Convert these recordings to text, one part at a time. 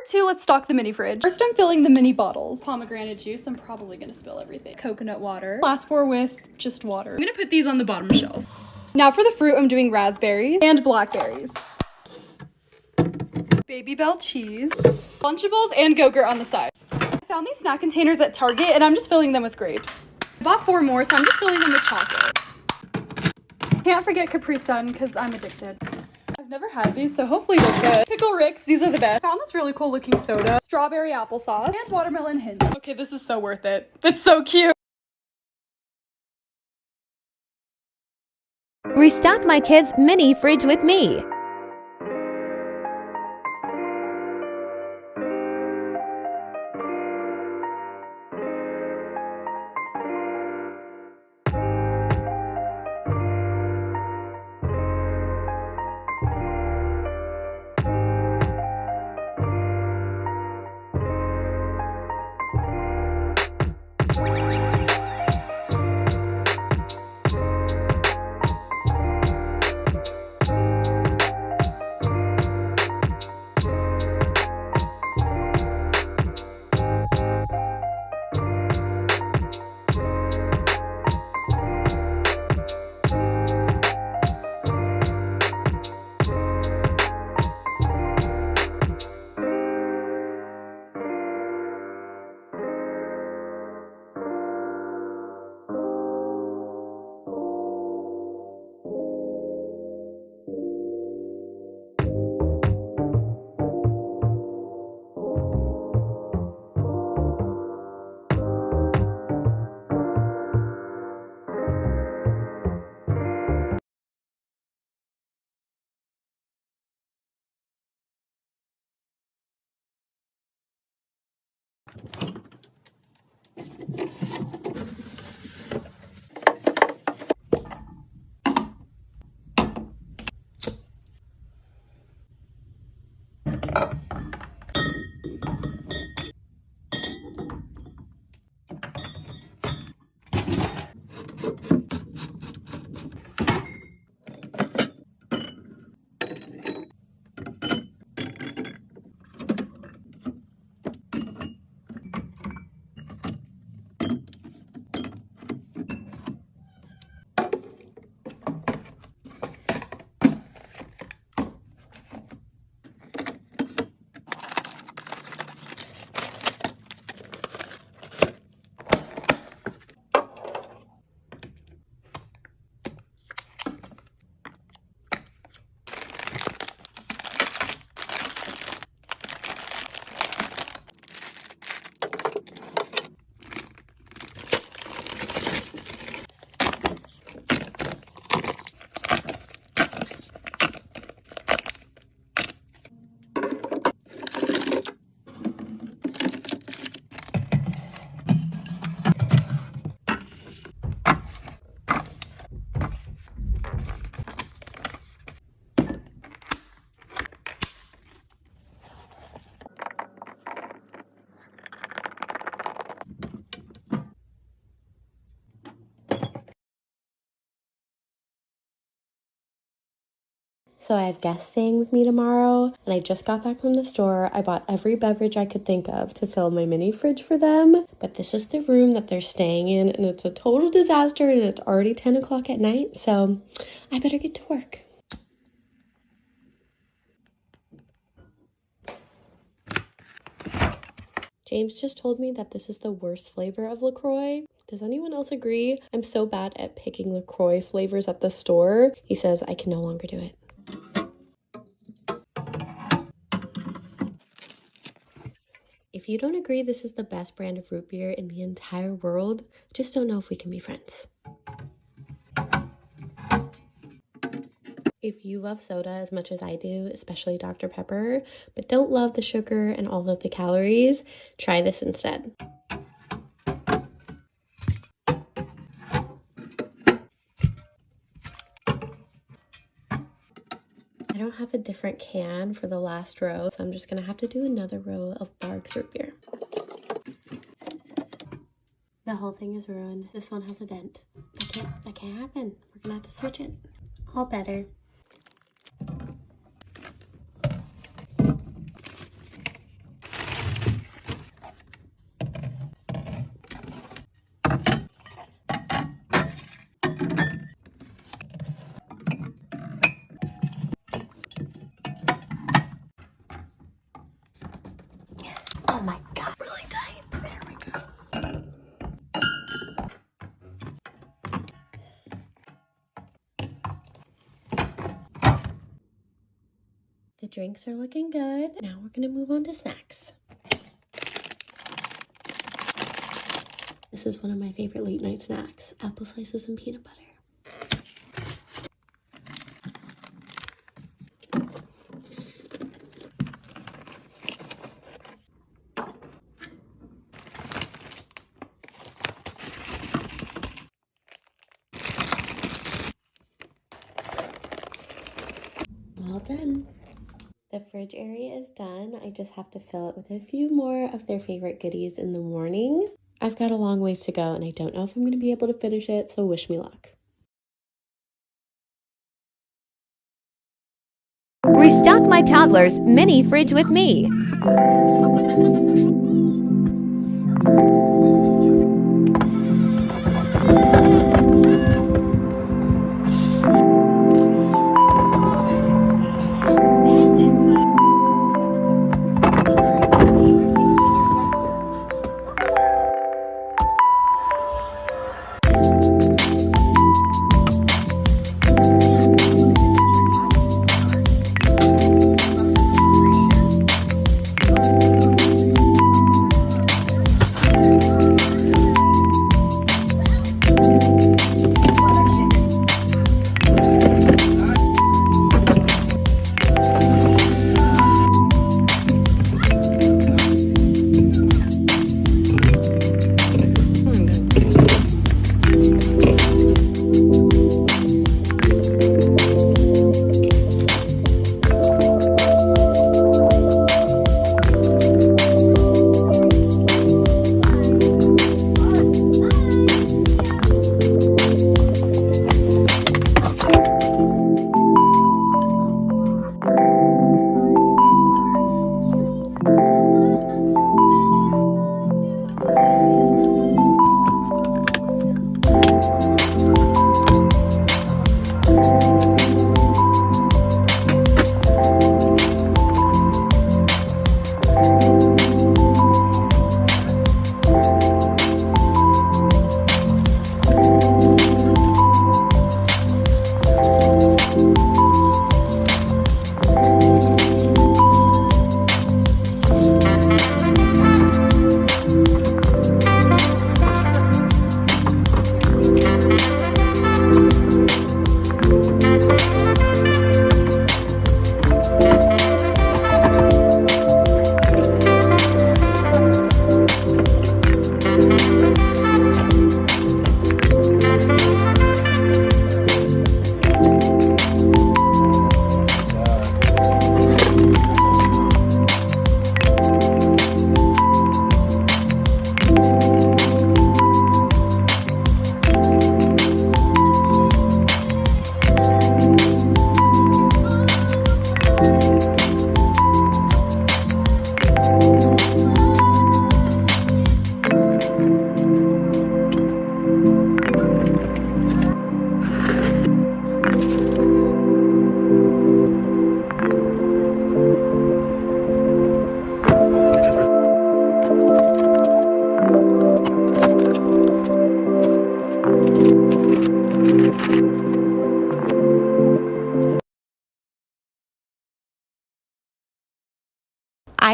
Part 2, let's stock the mini fridge. First, I'm filling the mini bottles. Pomegranate juice, I'm probably gonna spill everything. Coconut water. Last 4 with just water. I'm gonna put these on the bottom shelf. Now for the fruit, I'm doing raspberries and blackberries. Baby Bell cheese. Lunchables and Go-Gurt on the side. I found these snack containers at Target and I'm just filling them with grapes. I bought 4 more, so I'm just filling them with chocolate. Can't forget Capri Sun because I'm addicted. I've never had these, so hopefully they're good. Pickle Ricks, these are the best. I found this really cool looking soda. Strawberry applesauce and watermelon hints. Okay, this is so worth it. It's so cute. Restock my kids' mini fridge with me. So I have guests staying with me tomorrow, and I just got back from the store. I bought every beverage I could think of to fill my mini fridge for them, but this is the room that they're staying in, and it's a total disaster, and it's already 10 o'clock at night, so I better get to work. James just told me that this is the worst flavor of LaCroix. Does anyone else agree? I'm so bad at picking LaCroix flavors at the store. He says I can no longer do it. If you don't agree this is the best brand of root beer in the entire world, I just don't know if we can be friends. If you love soda as much as I do, especially Dr. Pepper, but don't love the sugar and all of the calories, try this instead. I don't have a different can for the last row, so I'm just gonna have to do another row of Barq's root beer. The whole thing is ruined. This one has a dent. That can't happen. We're gonna have to switch it. All better. drinks are looking good. Now we're gonna move on to snacks. This is one of my favorite late night snacks, apple slices and peanut butter. All done. The fridge area is done. I just have to fill it with a few more of their favorite goodies in the morning. I've got a long ways to go and I don't know if I'm going to be able to finish it, so wish me luck. Restock my toddler's mini fridge with me.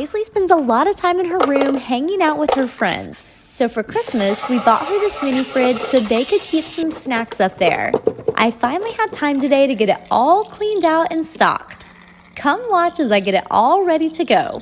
Isley spends a lot of time in her room hanging out with her friends. So for Christmas, we bought her this mini fridge so they could keep some snacks up there. I finally had time today to get it all cleaned out and stocked. Come watch as I get it all ready to go.